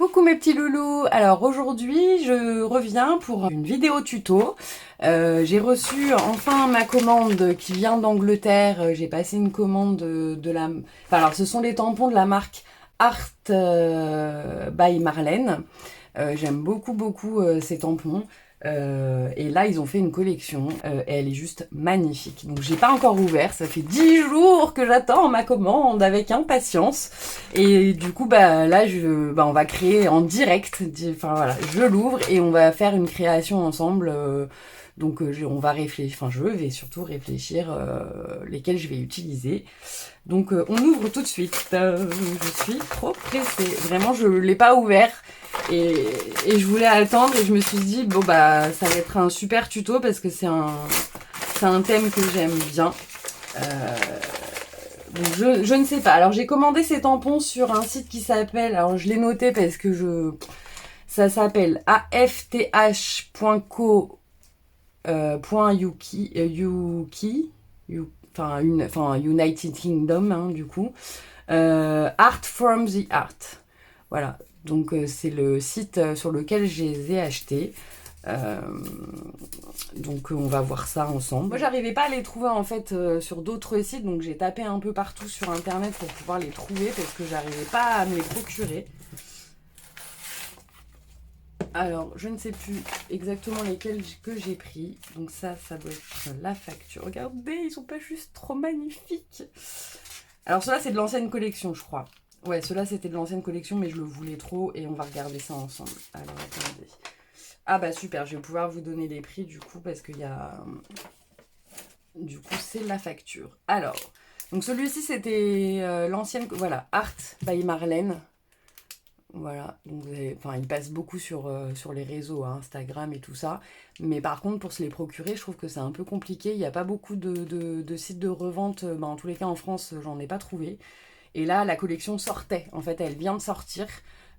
Coucou mes petits loulous. Alors aujourd'hui je reviens pour une vidéo tuto. J'ai reçu enfin ma commande qui vient d'Angleterre. J'ai passé une commande de la... Enfin, alors ce sont les tampons de la marque Art by Marlène. J'aime beaucoup ces tampons. Et là ils ont fait une collection et elle est juste magnifique. Donc j'ai pas encore ouvert, ça fait 10 jours que j'attends ma commande avec impatience. Et du coup là on va créer en direct, enfin voilà, je l'ouvre et on va faire une création ensemble. On va réfléchir, enfin je vais surtout réfléchir lesquels je vais utiliser. Donc on ouvre tout de suite. Je suis trop pressée. Vraiment, je l'ai pas ouvert et je voulais attendre et je me suis dit bon bah ça va être un super tuto parce que c'est un thème que j'aime bien. Donc je ne sais pas. Alors j'ai commandé ces tampons sur un site qui s'appelle, alors je l'ai noté parce que ça s'appelle afth.co enfin United Kingdom, hein, du coup. Art from the Art. Voilà. Donc c'est le site sur lequel je les ai achetés. Donc on va voir ça ensemble. Moi j'arrivais pas à les trouver en fait sur d'autres sites, donc j'ai tapé un peu partout sur internet pour pouvoir les trouver parce que j'arrivais pas à me les procurer. Alors, je ne sais plus exactement lesquels que j'ai pris. Donc ça doit être la facture. Regardez, ils sont pas juste trop magnifiques. Alors ceux-là, c'est de l'ancienne collection, je crois. Ouais, ceux-là, c'était de l'ancienne collection, mais je le voulais trop et on va regarder ça ensemble. Alors, attendez. Ah bah super, je vais pouvoir vous donner les prix du coup, parce qu'il y a... Du coup, c'est la facture. Alors, donc celui-ci, c'était l'ancienne... Voilà, Art by Marlène. Voilà, donc il passe beaucoup sur les réseaux, hein, Instagram et tout ça. Mais par contre, pour se les procurer, je trouve que c'est un peu compliqué. Il n'y a pas beaucoup de sites de revente. En tous les cas, en France, j'en ai pas trouvé. Et là, la collection sortait. En fait, elle vient de sortir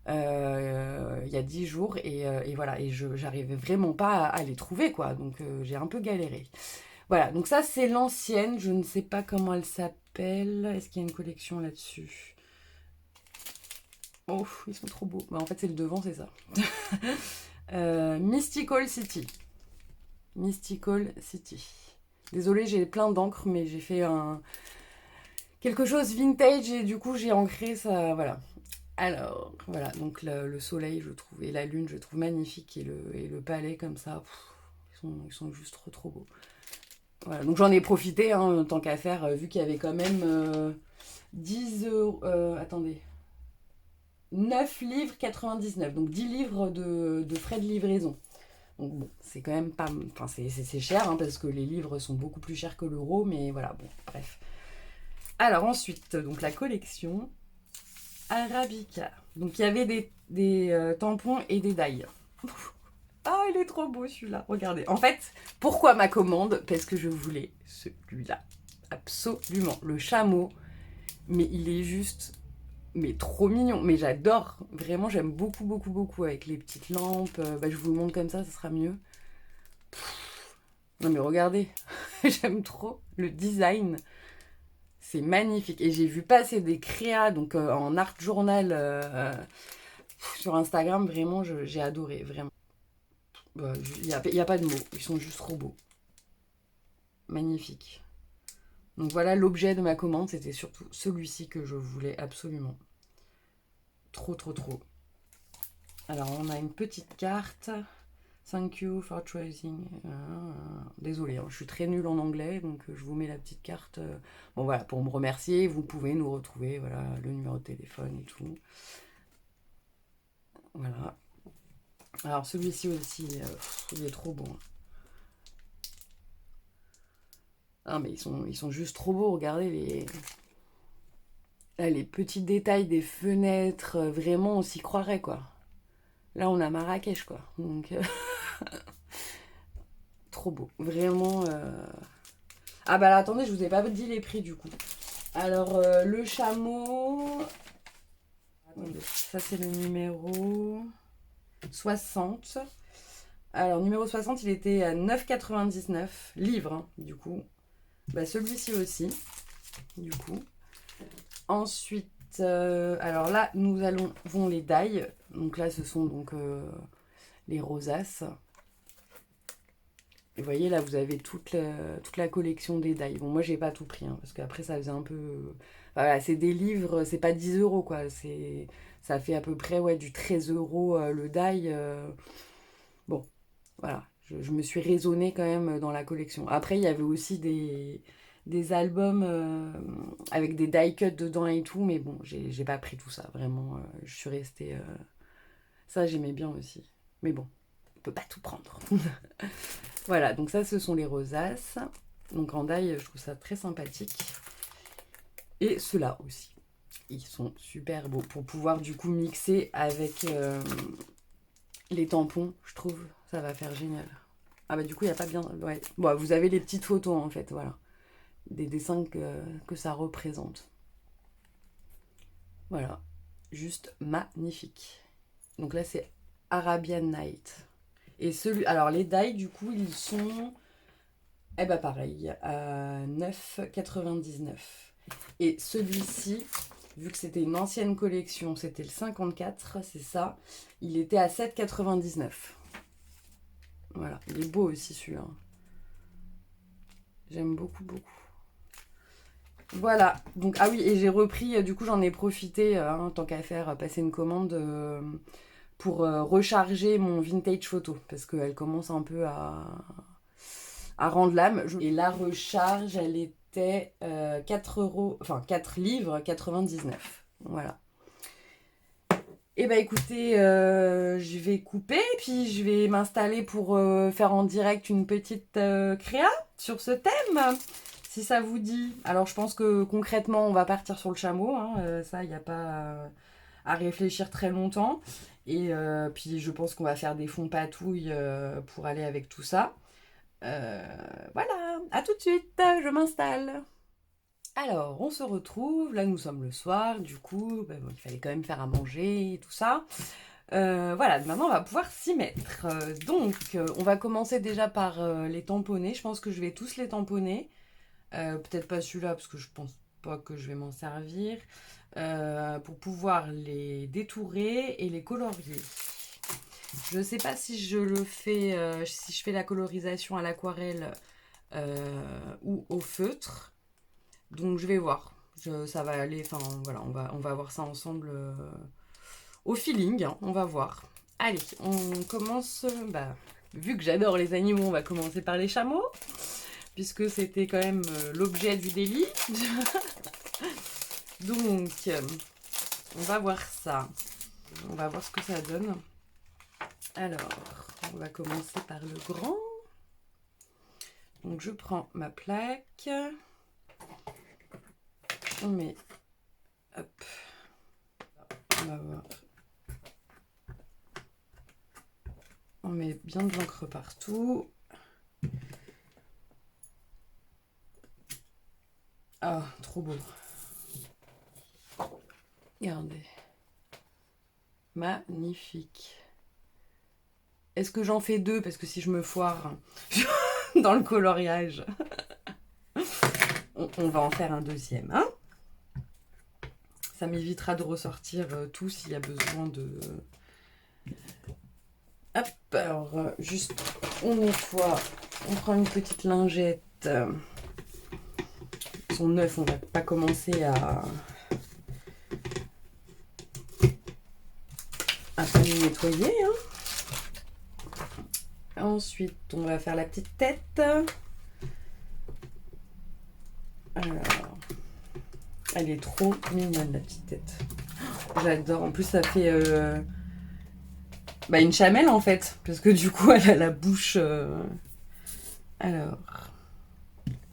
il y a 10 jours. Et voilà, et j'arrivais vraiment pas à les trouver, quoi. Donc j'ai un peu galéré. Voilà, donc ça, c'est l'ancienne. Je ne sais pas comment elle s'appelle. Est-ce qu'il y a une collection là-dessus ? Oh, ils sont trop beaux. Bah, en fait, c'est le devant, c'est ça. Mystical City. Mystical City. Désolée, j'ai plein d'encre, mais j'ai fait quelque chose vintage et du coup, j'ai ancré ça. Voilà. Alors, voilà. Donc, le soleil, je trouve, et la lune, je trouve magnifique. Et le palais, comme ça, ils sont juste trop beaux. Voilà. Donc, j'en ai profité, hein, tant qu'à faire, vu qu'il y avait quand même 10 euros. Attendez. 9 livres 99, donc 10 livres de frais de livraison. Donc bon, c'est quand même pas... Enfin, c'est cher, hein, parce que les livres sont beaucoup plus chers que l'euro, mais voilà, bon, bref. Alors ensuite, donc la collection Arabica. Donc il y avait des tampons et des dailles. Ah, il est trop beau celui-là, regardez. En fait, pourquoi ma commande ? Parce que je voulais celui-là, absolument. Le chameau, mais il est juste... mais trop mignon, mais j'adore, vraiment j'aime beaucoup avec les petites lampes. Je vous le montre comme ça sera mieux. Non mais regardez, j'aime trop le design, c'est magnifique. Et j'ai vu passer des créas donc en art journal sur Instagram, vraiment j'ai adoré, vraiment. Il n'y a pas de mots, ils sont juste trop beaux, magnifiques. Donc voilà, l'objet de ma commande, c'était surtout celui-ci que je voulais absolument. Trop. Alors, on a une petite carte. Thank you for choosing. Désolée, hein, je suis très nulle en anglais, donc je vous mets la petite carte. Bon, voilà, pour me remercier, vous pouvez nous retrouver, voilà, le numéro de téléphone et tout. Voilà. Alors, celui-ci aussi, il est trop bon. Ah, mais ils sont juste trop beaux, regardez les petits détails des fenêtres, vraiment, on s'y croirait, quoi. Là, on a Marrakech, quoi. Donc, trop beau. Vraiment. Ah bah là, attendez, je vous ai pas dit les prix, du coup. Alors, le chameau... Attendez, ça, c'est le numéro 60. Alors, numéro 60, il était à 9,99 livres, hein, du coup. Bah, celui-ci aussi, du coup. Ensuite, alors là, nous avons les dailles. Donc là, ce sont donc les rosaces. Et vous voyez, là, vous avez toute la collection des die. Bon, moi, j'ai pas tout pris, hein, parce qu'après, ça faisait un peu... Voilà, c'est des livres, c'est pas 10 euros, quoi. Ça fait à peu près ouais, du 13 euros le die. Bon, voilà. Je me suis raisonnée quand même dans la collection. Après, il y avait aussi des albums avec des die cuts dedans et tout, mais bon, j'ai pas pris tout ça. Vraiment, je suis restée... Ça, j'aimais bien aussi. Mais bon, on peut pas tout prendre. Voilà, donc ça, ce sont les rosaces. Donc en die, je trouve ça très sympathique. Et ceux-là aussi. Ils sont super beaux pour pouvoir du coup mixer avec les tampons, je trouve. Ça va faire génial. Ah bah du coup, il n'y a pas bien... Ouais. Bon, vous avez les petites photos en fait, voilà. Des dessins que ça représente. Voilà. Juste magnifique. Donc là, c'est Arabian Night. Et celui... Alors les die, du coup, ils sont... Eh bah pareil, à 9,99. Et celui-ci, vu que c'était une ancienne collection, c'était le 54, c'est ça, il était à 7,99. Voilà, il est beau aussi celui-là. J'aime beaucoup, beaucoup. Voilà, donc, ah oui, et j'ai repris, du coup j'en ai profité, tant qu'à faire, passer une commande pour recharger mon vintage photo, parce qu'elle commence un peu à rendre l'âme. Et la recharge, elle était 4 euros, enfin 4 livres 99. Voilà. Et bah écoutez, je vais couper, puis je vais m'installer pour faire en direct une petite créa sur ce thème, si ça vous dit. Alors je pense que concrètement, on va partir sur le chameau, hein, ça, il n'y a pas à réfléchir très longtemps. Et puis je pense qu'on va faire des fonds patouilles pour aller avec tout ça. Voilà, à tout de suite, je m'installe. Alors, on se retrouve, là nous sommes le soir, du coup, bon, il fallait quand même faire à manger et tout ça. Voilà, maintenant on va pouvoir s'y mettre. On va commencer déjà par les tamponner. Je pense que je vais tous les tamponner. Peut-être pas celui-là, parce que je pense pas que je vais m'en servir. Pour pouvoir les détourer et les colorier. Je sais pas si je le fais, si je fais la colorisation à l'aquarelle ou au feutre. Donc je vais voir. Ça va aller, enfin voilà, on va voir ça ensemble au feeling, hein, on va voir. Allez, on commence, vu que j'adore les animaux, on va commencer par les chameaux, puisque c'était quand même l'objet du délit. Donc, on va voir ça. On va voir ce que ça donne. Alors, on va commencer par le grand. Donc je prends ma plaque. On met... Hop. On va voir. On met bien de l'encre partout. Ah, trop beau. Regardez. Magnifique. Est-ce que j'en fais deux? Parce que si je me foire dans le coloriage, on va en faire un deuxième. Hein, ça m'évitera de ressortir tout s'il y a besoin de... Hop, alors juste on nettoie, on prend une petite lingette. Ils sont neufs, on va pas commencer à pas les nettoyer. Hein. Ensuite, on va faire la petite tête. Alors, elle est trop mignonne la petite tête. J'adore. En plus, ça fait une chamelle en fait, parce que du coup, elle a la bouche. Alors,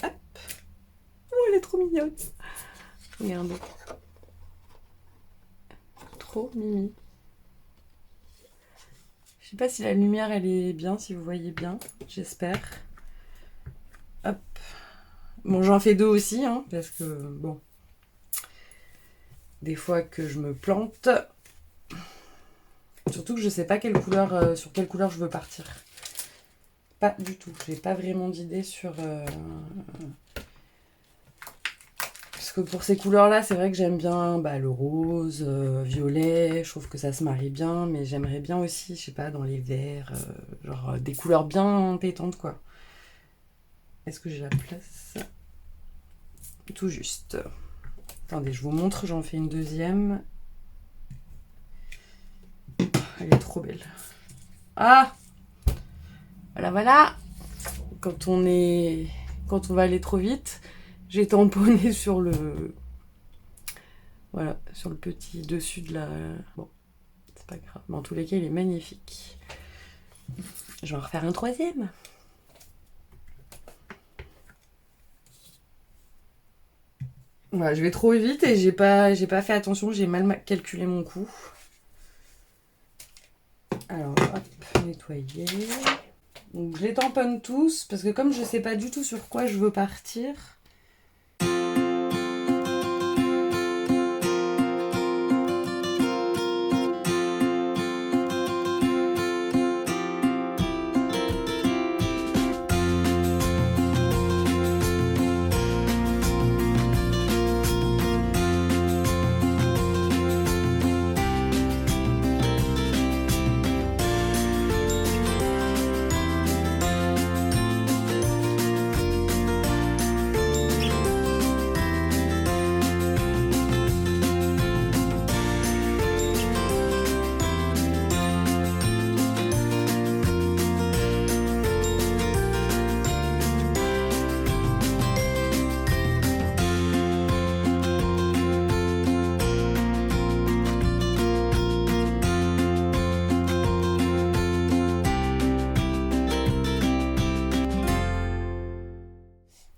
hop. Oh, elle est trop mignonne. Regardez. Trop mimi. Je sais pas si la lumière elle est bien, si vous voyez bien, j'espère. Hop. Bon, j'en fais deux aussi, hein, parce que bon, des fois que je me plante. Surtout que je sais pas quelle couleur, sur quelle couleur je veux partir. Pas du tout. J'ai pas vraiment d'idée sur. Parce que pour ces couleurs-là, c'est vrai que j'aime bien le rose, violet, je trouve que ça se marie bien, mais j'aimerais bien aussi, je sais pas, dans les verts, genre des couleurs bien pétantes, quoi. Est-ce que j'ai la place? Tout juste. Attendez, je vous montre, j'en fais une deuxième. Elle est trop belle. Ah! Voilà, voilà! Quand on va aller trop vite, j'ai tamponné sur le... Voilà, sur le petit dessus de la... Bon, c'est pas grave. Mais en tous les cas, il est magnifique. Je vais en refaire un troisième. Voilà, je vais trop vite et j'ai pas fait attention, j'ai mal calculé mon coup. Alors, hop, nettoyer. Donc, je les tamponne tous parce que comme je sais pas du tout sur quoi je veux partir...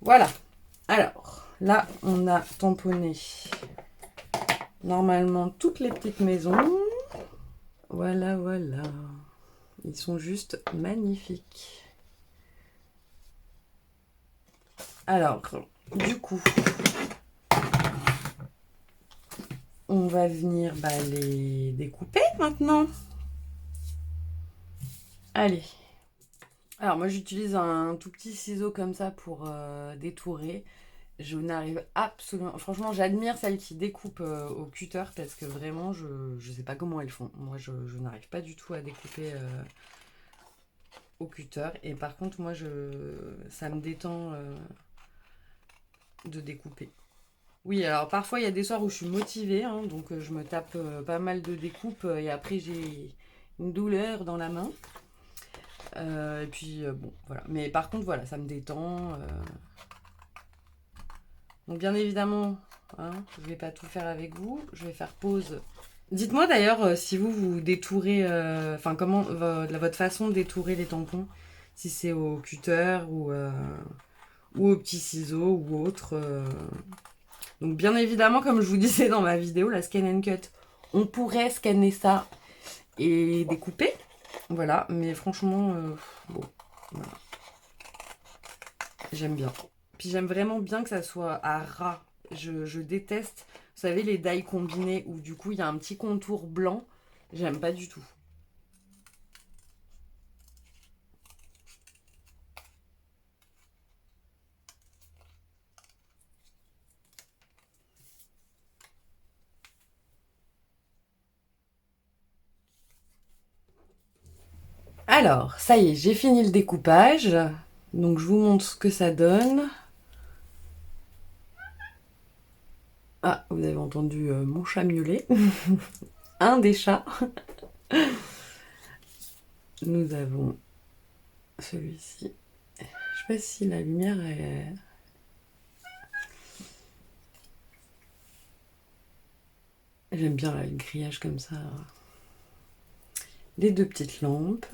Voilà. Alors, là, on a tamponné normalement toutes les petites maisons. Voilà, voilà. Ils sont juste magnifiques. Alors, du coup, on va venir les découper maintenant. Allez. Alors moi j'utilise un tout petit ciseau comme ça pour détourer. Je n'arrive absolument... Franchement j'admire celles qui découpent au cutter parce que vraiment je sais pas comment elles font. Moi je n'arrive pas du tout à découper au cutter. Et par contre moi ça me détend de découper. Oui, alors parfois il y a des soirs où je suis motivée, hein, donc je me tape pas mal de découpes et après j'ai une douleur dans la main. Et puis bon, voilà. Mais par contre, voilà, ça me détend. Donc bien évidemment, hein, je vais pas tout faire avec vous. Je vais faire pause. Dites-moi d'ailleurs si vous détourez, enfin comment votre façon de détourer les tampons, si c'est au cutter ou au petit ciseau ou autre. Donc bien évidemment, comme je vous disais dans ma vidéo, la scan and cut, on pourrait scanner ça et découper. Voilà, mais franchement, bon, voilà. J'aime bien. Puis j'aime vraiment bien que ça soit à ras. Je déteste, vous savez, les die combinés où du coup il y a un petit contour blanc. J'aime pas du tout. Alors, ça y est, j'ai fini le découpage. Donc je vous montre ce que ça donne. Ah, vous avez entendu mon chat miauler. Un des chats. Nous avons celui-ci. Je sais pas si la lumière est... J'aime bien là, le grillage comme ça. Les deux petites lampes.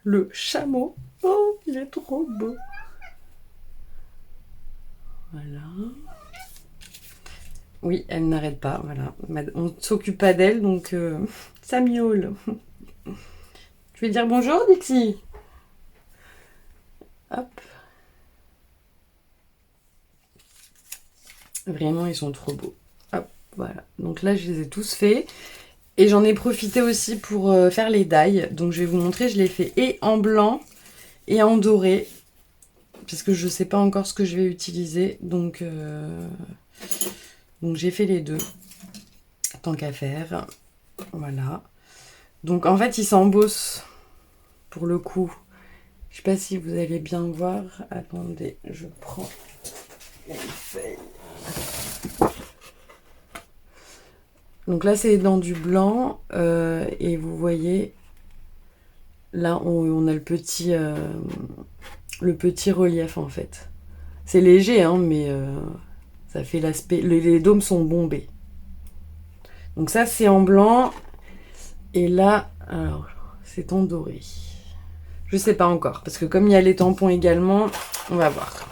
Le chameau. Oh, il est trop beau. Voilà. Oui, elle n'arrête pas, voilà. On ne s'occupe pas d'elle, donc ça miaule. Tu veux dire bonjour, Dixie? Hop. Vraiment, ils sont trop beaux. Hop, voilà. Donc là, je les ai tous faits. Et j'en ai profité aussi pour faire les die. Donc je vais vous montrer, je l'ai fait et en blanc et en doré. Parce que je sais pas encore ce que je vais utiliser. Donc j'ai fait les deux. Tant qu'à faire. Voilà. Donc en fait, il s'embosse pour le coup. Je sais pas si vous allez bien voir. Attendez, je prends une feuille. Donc là, c'est dans du blanc. Et vous voyez, là, on a le petit relief en fait. C'est léger, hein, mais ça fait l'aspect. Les dômes sont bombés. Donc ça, c'est en blanc. Et là, alors, c'est en doré. Je sais pas encore, parce que comme il y a les tampons également, on va voir.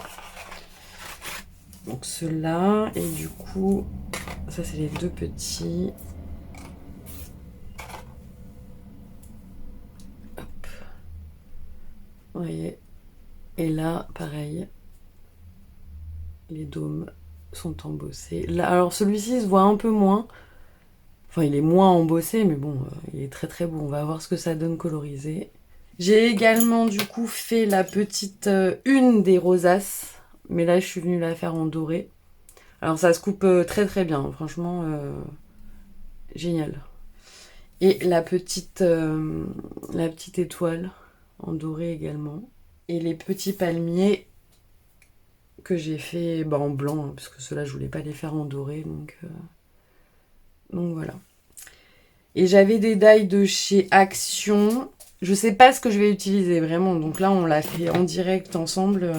Donc ceux-là, et du coup, ça c'est les deux petits. Hop. Vous voyez. Et là, pareil, les dômes sont embossés. Là, alors celui-ci se voit un peu moins. Enfin, il est moins embossé, mais bon, il est très très beau. On va voir ce que ça donne colorisé. J'ai également du coup fait la petite une des rosaces. Mais là, je suis venue la faire en doré. Alors ça se coupe très très bien. Franchement, génial. Et la petite étoile en doré également. Et les petits palmiers que j'ai fait en blanc. Hein, parce que ceux-là, je voulais pas les faire en doré. Donc voilà. Et j'avais des die de chez Action. Je sais pas ce que je vais utiliser vraiment. Donc là, on l'a fait en direct ensemble.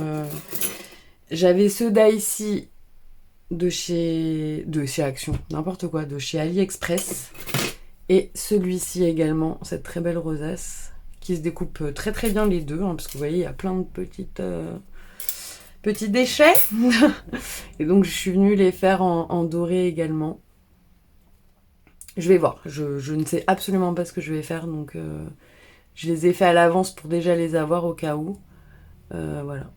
J'avais ce die-ci de chez Action. N'importe quoi. De chez AliExpress. Et celui-ci également. Cette très belle rosace. Qui se découpe très très bien les deux. Hein, parce que vous voyez, il y a plein de petits déchets. Et donc, je suis venue les faire en doré également. Je vais voir. Je ne sais absolument pas ce que je vais faire. Donc, je les ai fait à l'avance pour déjà les avoir au cas où. Voilà.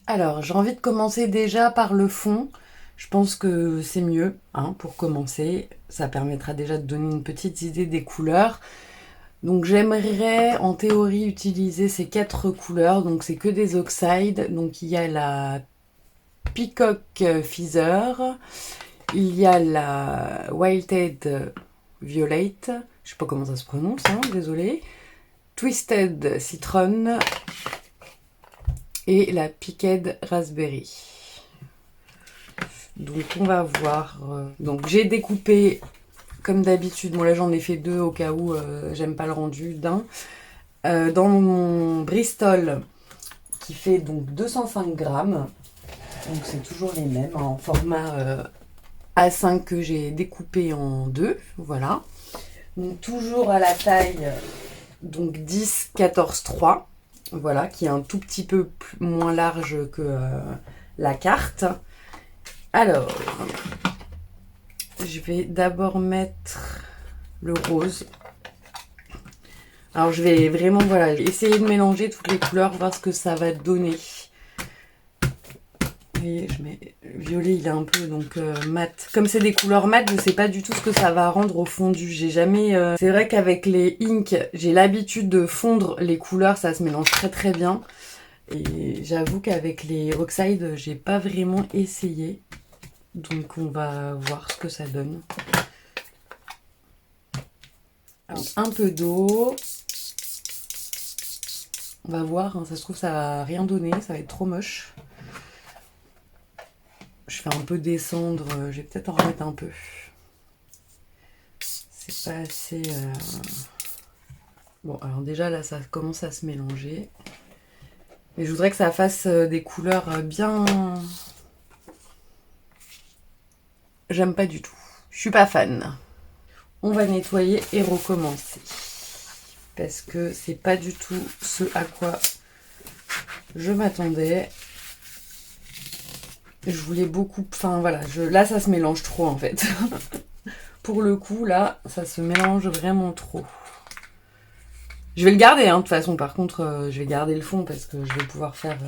Alors, j'ai envie de commencer déjà par le fond. Je pense que c'est mieux pour commencer. Ça permettra déjà de donner une petite idée des couleurs. Donc, j'aimerais en théorie utiliser ces 4 couleurs. Donc, c'est que des oxydes. Donc, il y a la Peacock Feather. Il y a la Wilted Violet. Je sais pas comment ça se prononce, désolé. Twisted Citron et la Piqued Raspberry. Donc on va voir. Donc j'ai découpé comme d'habitude. Moi là j'en ai fait 2 au cas où j'aime pas le rendu d'un. Dans mon Bristol qui fait donc 205 grammes. Donc c'est toujours les mêmes en format A5 que j'ai découpé en 2. Voilà. Donc toujours à la taille donc 10, 14, 3. Voilà, qui est un tout petit peu moins large que la carte. Alors, je vais d'abord mettre le rose. Alors, je vais vraiment essayer de mélanger toutes les couleurs, voir ce que ça va donner. Vous voyez, je mets violet, il est un peu mat. Comme c'est des couleurs mat, je sais pas du tout ce que ça va rendre au fondu. J'ai jamais. C'est vrai qu'avec les inks, j'ai l'habitude de fondre les couleurs, ça se mélange très très bien. Et j'avoue qu'avec les oxydes, j'ai pas vraiment essayé. Donc on va voir ce que ça donne. Alors, un peu d'eau. On va voir, ça se trouve ça va rien donner, ça va être trop moche. Je fais un peu descendre, je vais peut-être en remettre un peu. C'est pas assez... Bon, alors déjà là, ça commence à se mélanger. Mais je voudrais que ça fasse des couleurs bien... J'aime pas du tout. Je suis pas fan. On va nettoyer et recommencer. Parce que c'est pas du tout ce à quoi je m'attendais. Je voulais beaucoup... Enfin voilà, là ça se mélange trop en fait. Pour le coup, là, ça se mélange vraiment trop. Je vais le garder, de toute façon. Par contre, je vais garder le fond parce que je vais pouvoir faire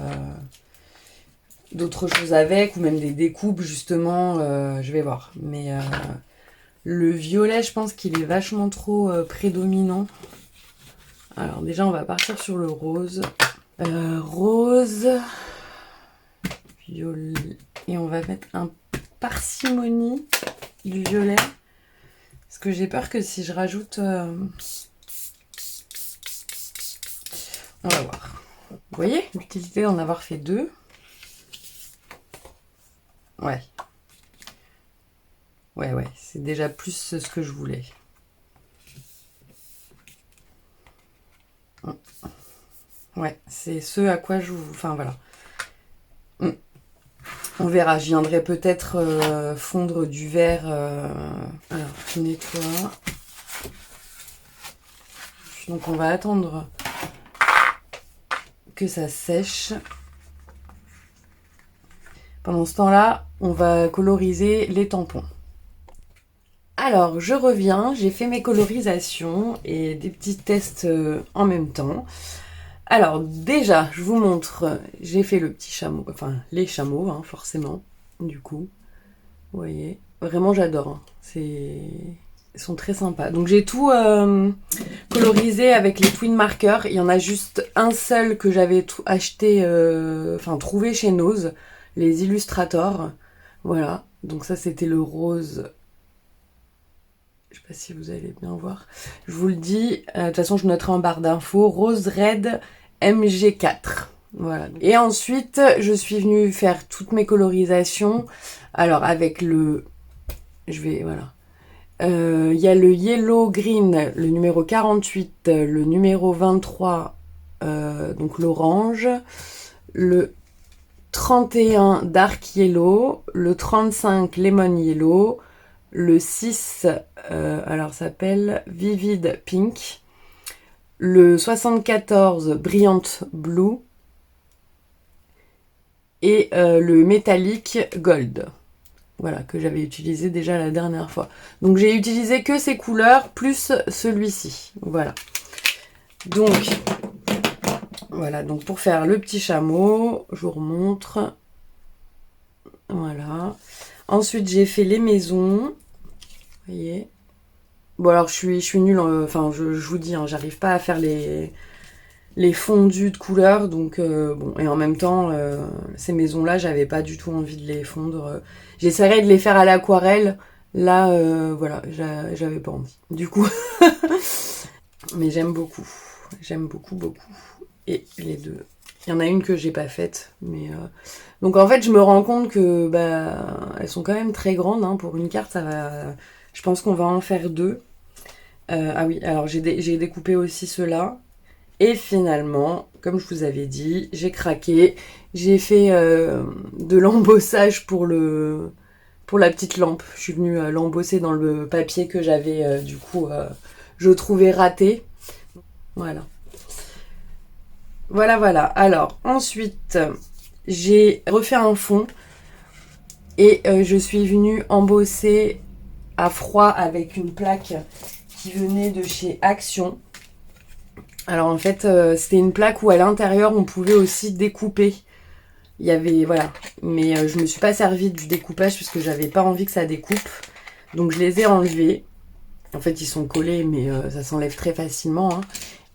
d'autres choses avec, ou même des découpes, justement. Je vais voir. Mais Le violet, je pense qu'il est vachement trop prédominant. Alors déjà, on va partir sur le rose. Rose, violet, et on va mettre un parcimonie du violet. Parce que j'ai peur que si je rajoute... On va voir. Vous voyez l'utilité d'en avoir fait 2. Ouais. Ouais, c'est déjà plus ce que je voulais. Ouais, c'est ce à quoi je vous... Enfin, voilà. On verra, je viendrai peut-être fondre du vert. Alors, je nettoie. Donc, on va attendre que ça sèche. Pendant ce temps-là, on va coloriser les tampons. Alors, je reviens, j'ai fait mes colorisations et des petits tests en même temps. Alors, déjà, je vous montre, j'ai fait le petit chameau, enfin, les chameaux, hein, forcément, du coup. Vous voyez, vraiment, j'adore. Hein. Ils sont très sympas. Donc, j'ai tout colorisé avec les twin markers. Il y en a juste un seul que j'avais acheté, trouvé chez Nose, les Illustrators. Voilà, donc ça, c'était le rose. Je sais pas si vous allez bien voir. Je vous le dis, de toute façon, je noterai en barre d'infos. Rose Red MG4. Voilà. Et ensuite, je suis venue faire toutes mes colorisations. Alors, avec le... Voilà. Il y a le Yellow Green, le numéro 48, le numéro 23, donc l'orange, le 31 Dark Yellow, le 35 Lemon Yellow, le 6, alors s'appelle Vivid Pink, le 74 Brilliant Blue et le Metallic Gold. Voilà, que j'avais utilisé déjà la dernière fois. Donc j'ai utilisé que ces couleurs plus celui-ci. Voilà. Donc, voilà, donc pour faire le petit chameau, je vous remontre. Voilà. Ensuite, j'ai fait les maisons. Vous voyez. Bon, alors je suis nulle. Enfin, je vous dis, hein, j'arrive pas à faire les fondus de couleurs. Donc, bon. Et en même temps, ces maisons-là, j'avais pas du tout envie de les fondre. J'essaierais de les faire à l'aquarelle. Là, voilà, j'avais pas envie. Du coup. Mais j'aime beaucoup. J'aime beaucoup, beaucoup. Et les deux. Il y en a une que j'ai pas faite. Mais donc en fait, je me rends compte que elles sont quand même très grandes. Hein. Pour une carte, ça va. Je pense qu'on va en faire 2. Ah oui, alors j'ai découpé aussi ceux-là. Et finalement, comme je vous avais dit, j'ai craqué. J'ai fait de l'embossage pour la petite lampe. Je suis venue l'embosser dans le papier que j'avais du coup, je trouvais raté. Voilà. Voilà. Alors, ensuite, j'ai refait un fond et je suis venue embosser à froid avec une plaque qui venait de chez Action. Alors, en fait, c'était une plaque où à l'intérieur, on pouvait aussi découper. Il y avait, voilà. Mais je me suis pas servie du découpage parce que j'avais pas envie que ça découpe. Donc, je les ai enlevés. En fait, ils sont collés, mais ça s'enlève très facilement. Hein.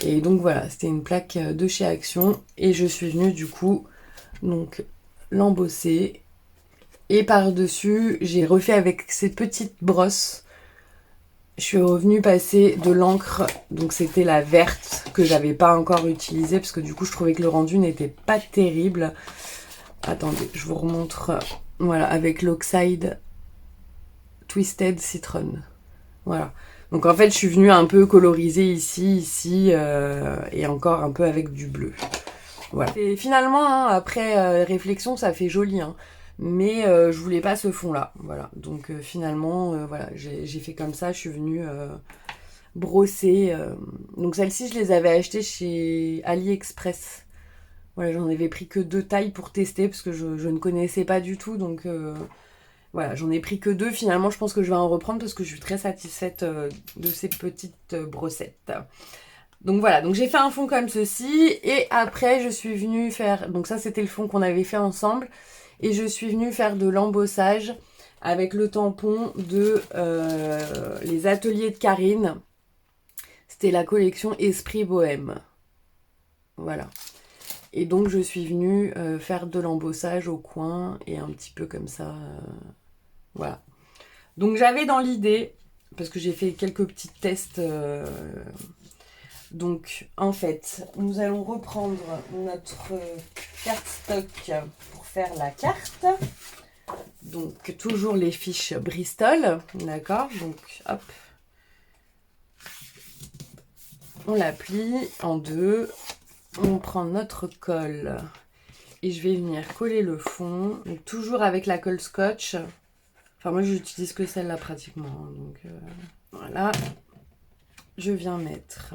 Et donc voilà, c'était une plaque de chez Action. Et je suis venue du coup, donc, l'embosser. Et par-dessus, j'ai refait avec ces petites brosses. Je suis revenue passer de l'encre. Donc c'était la verte que j'avais pas encore utilisée. Parce que du coup, je trouvais que le rendu n'était pas terrible. Attendez, je vous remontre. Voilà, avec l'Oxide Twisted Citron. Voilà. Donc en fait, je suis venue un peu coloriser ici, et encore un peu avec du bleu. Voilà. Et finalement, hein, après réflexion, ça fait joli. Hein. Mais je voulais pas ce fond-là. Voilà. Donc finalement, voilà, j'ai fait comme ça. Je suis venue brosser. Donc celles-ci, je les avais achetées chez AliExpress. Voilà, j'en avais pris que 2 tailles pour tester parce que je ne connaissais pas du tout. Donc... voilà, j'en ai pris que 2. Finalement, je pense que je vais en reprendre parce que je suis très satisfaite de ces petites brossettes. Donc voilà, donc j'ai fait un fond comme ceci. Et après, je suis venue faire... Donc ça, c'était le fond qu'on avait fait ensemble. Et je suis venue faire de l'embossage avec le tampon de les ateliers de Karine. C'était la collection Esprit Bohème. Voilà. Et donc je suis venue faire de l'embossage au coin et un petit peu comme ça. Voilà. Donc j'avais dans l'idée, parce que j'ai fait quelques petits tests. Donc en fait, nous allons reprendre notre cardstock pour faire la carte. Donc toujours les fiches Bristol, d'accord. Donc hop, on la plie en deux. On prend notre colle et je vais venir coller le fond. Donc toujours avec la colle scotch. Enfin moi j'utilise que celle-là pratiquement. Donc voilà. Je viens mettre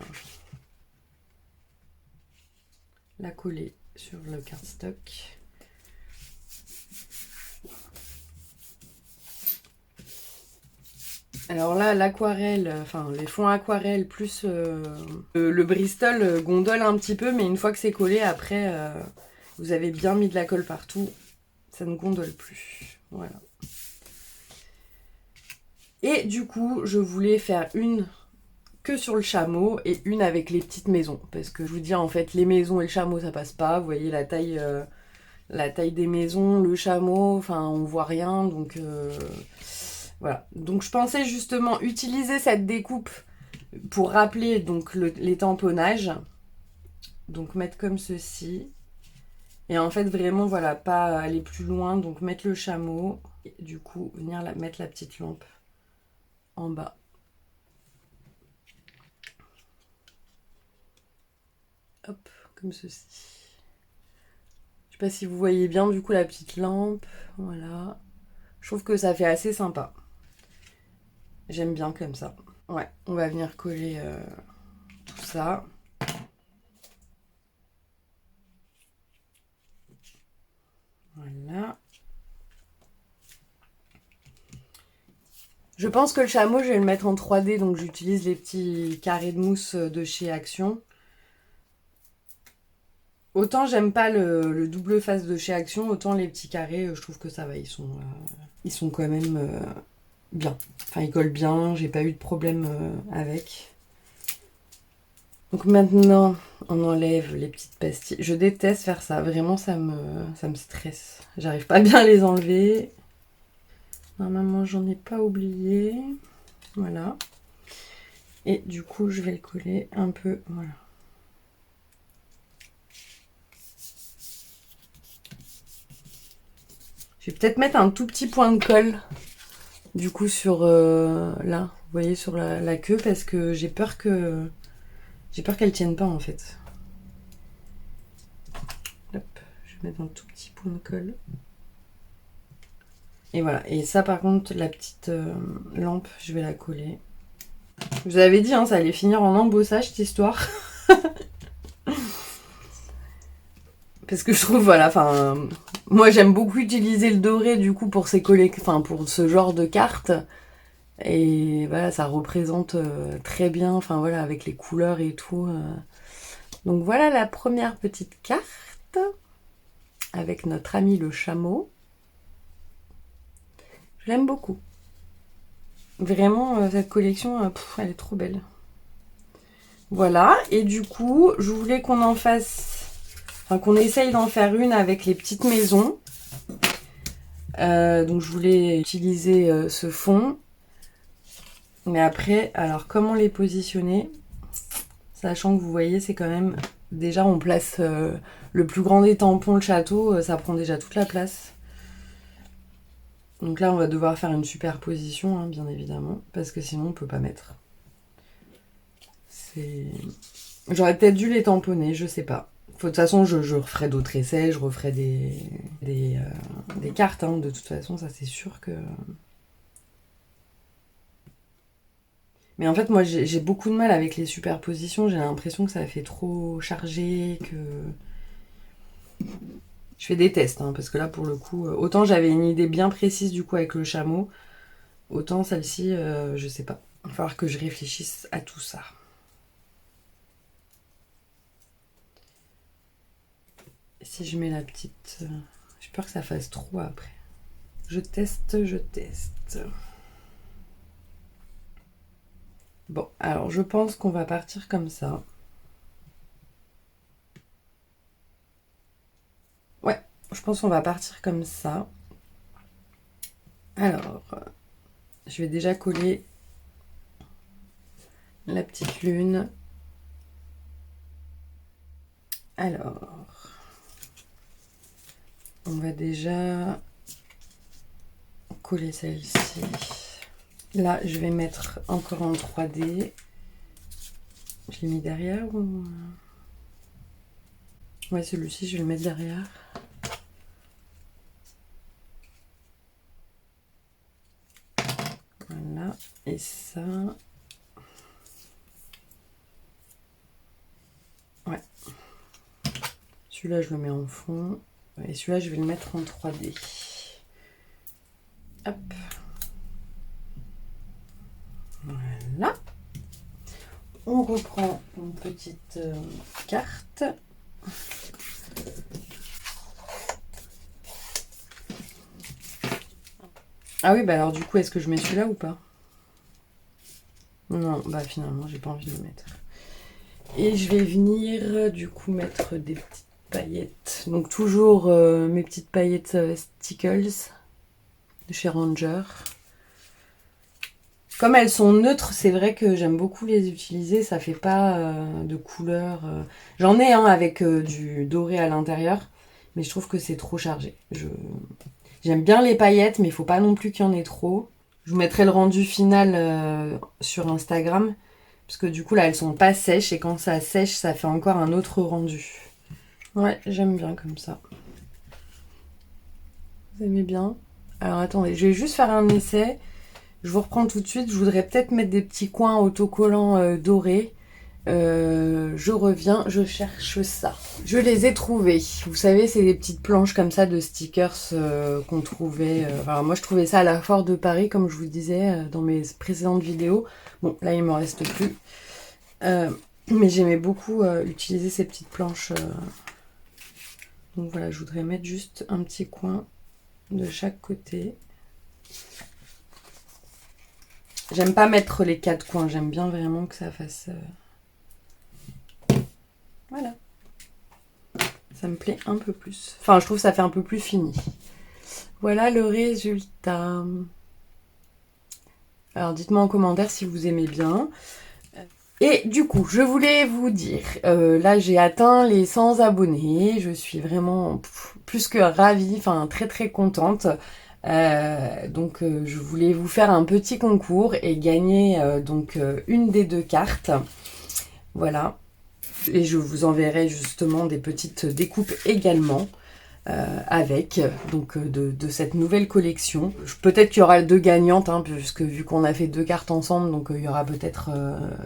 la coller sur le cardstock. Alors là, l'aquarelle, enfin les fonds aquarelle plus le Bristol gondole un petit peu, mais une fois que c'est collé, après, vous avez bien mis de la colle partout, ça ne gondole plus. Voilà. Et du coup, je voulais faire une que sur le chameau et une avec les petites maisons. Parce que je vous dis, en fait, les maisons et le chameau, ça passe pas. Vous voyez la taille des maisons, le chameau, enfin, on voit rien, donc... Voilà, donc je pensais justement utiliser cette découpe pour rappeler donc les tamponnages. Donc mettre comme ceci. Et en fait vraiment voilà, pas aller plus loin. Donc mettre le chameau. Et du coup venir mettre la petite lampe en bas. Hop, comme ceci. Je sais pas si vous voyez bien du coup la petite lampe. Voilà. Je trouve que ça fait assez sympa. J'aime bien comme ça. Ouais, on va venir coller tout ça. Voilà. Je pense que le chameau, je vais le mettre en 3D, donc j'utilise les petits carrés de mousse de chez Action. Autant j'aime pas le double face de chez Action, autant les petits carrés, je trouve que ça va, ils sont quand même bien. Enfin, ils collent bien, j'ai pas eu de problème avec. Donc maintenant, on enlève les petites pastilles. Je déteste faire ça, vraiment ça me stresse. J'arrive pas bien à les enlever. Normalement, j'en ai pas oublié. Voilà. Et du coup, je vais le coller un peu, voilà. Je vais peut-être mettre un tout petit point de colle, du coup, sur là, vous voyez, sur la queue, parce que j'ai peur qu'elle tienne pas, en fait. Hop, je vais mettre un tout petit point de colle. Et voilà, et ça, par contre, la petite lampe, je vais la coller. Je vous avais dit, hein, ça allait finir en embossage, cette histoire. Parce que je trouve, voilà, enfin... Moi, j'aime beaucoup utiliser le doré, du coup, pour pour ce genre de cartes. Et voilà, ça représente très bien, enfin voilà, avec les couleurs et tout. Donc voilà la première petite carte avec notre ami le chameau. Je l'aime beaucoup. Vraiment, cette collection, elle est trop belle. Voilà, et du coup, je voulais qu'on en fasse, enfin qu'on essaye d'en faire une avec les petites maisons. Donc je voulais utiliser ce fond. Mais après, alors comment les positionner ? Sachant que vous voyez, c'est quand même... Déjà, on place le plus grand des tampons, le château, ça prend déjà toute la place. Donc là, on va devoir faire une superposition, hein, bien évidemment, parce que sinon, on peut pas mettre. J'aurais peut-être dû les tamponner, je sais pas. De toute façon, je referai d'autres essais, je referai des cartes, hein, de toute façon, ça c'est sûr que... Mais en fait, moi, j'ai beaucoup de mal avec les superpositions. J'ai l'impression que ça fait trop chargé, que... Je fais des tests, hein, parce que là, pour le coup... autant j'avais une idée bien précise, du coup, avec le chameau, autant celle-ci, je sais pas. Il va falloir que je réfléchisse à tout ça. Si je mets la petite... j'ai peur que ça fasse trop après. Je teste, je teste. Bon, alors je pense qu'on va partir comme ça. Ouais, je pense qu'on va partir comme ça. Alors, je vais déjà coller la petite lune. Alors, on va déjà coller celle-ci. Là, je vais mettre encore en 3D. Je l'ai mis derrière ou... Ouais, celui-ci, je vais le mettre derrière. Voilà. Et ça... Ouais. Celui-là, je le mets en fond. Et celui-là, je vais le mettre en 3D. Hop. Voilà. On reprend une petite carte. Ah oui, bah alors du coup, est-ce que je mets celui-là ou pas? Non, bah finalement, j'ai pas envie de le mettre. Et je vais venir du coup mettre des petites paillettes. Donc toujours mes petites paillettes Stickles de chez Ranger. Comme elles sont neutres, c'est vrai que j'aime beaucoup les utiliser. Ça fait pas de couleur. J'en ai un avec du doré à l'intérieur, mais je trouve que c'est trop chargé. J'aime bien les paillettes, mais il faut pas non plus qu'il y en ait trop. Je vous mettrai le rendu final sur Instagram, parce que du coup là elles sont pas sèches et quand ça sèche, ça fait encore un autre rendu. Ouais, j'aime bien comme ça. Vous aimez bien? Alors attendez, je vais juste faire un essai. Je vous reprends tout de suite. Je voudrais peut-être mettre des petits coins autocollants dorés. Je reviens, je cherche ça. Je les ai trouvés. Vous savez, c'est des petites planches comme ça de stickers qu'on trouvait. Alors moi, je trouvais ça à la Foire de Paris, comme je vous disais dans mes précédentes vidéos. Bon, là, il m'en reste plus. Mais j'aimais beaucoup utiliser ces petites planches. Donc voilà, je voudrais mettre juste un petit coin de chaque côté. J'aime pas mettre les 4 coins, j'aime bien vraiment que ça fasse... Voilà. Ça me plaît un peu plus. Enfin, je trouve que ça fait un peu plus fini. Voilà le résultat. Alors, dites-moi en commentaire si vous aimez bien. Et du coup, je voulais vous dire, là j'ai atteint les 100 abonnés. Je suis vraiment plus que ravie, enfin très très contente. Donc je voulais vous faire un petit concours et gagner une des 2 cartes. Voilà. Et je vous enverrai justement des petites découpes également avec de cette nouvelle collection. Peut-être qu'il y aura 2 gagnantes, hein, puisque vu qu'on a fait 2 cartes ensemble, donc il y aura peut-être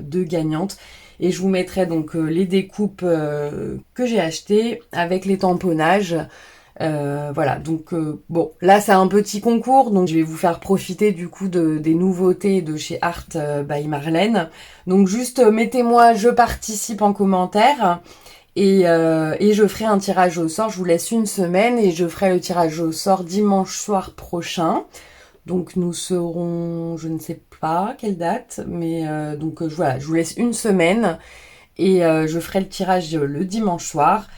2 gagnantes. Et je vous mettrai donc les découpes que j'ai achetées avec les tamponnages. Voilà, donc bon, là c'est un petit concours, donc je vais vous faire profiter du coup des nouveautés de chez Art by Marlène. Donc juste mettez-moi je participe en commentaire et je ferai un tirage au sort. Je vous laisse une semaine et je ferai le tirage au sort dimanche soir prochain. Donc nous serons, je ne sais pas quelle date, mais voilà, je vous laisse une semaine et je ferai le tirage le dimanche soir.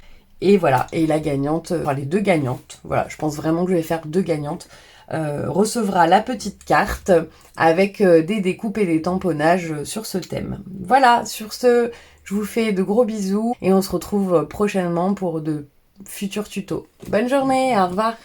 Et voilà, et la gagnante, enfin les 2 gagnantes, voilà, je pense vraiment que je vais faire 2 gagnantes, recevra la petite carte avec des découpes et des tamponnages sur ce thème. Voilà, sur ce, je vous fais de gros bisous et on se retrouve prochainement pour de futurs tutos. Bonne journée, au revoir!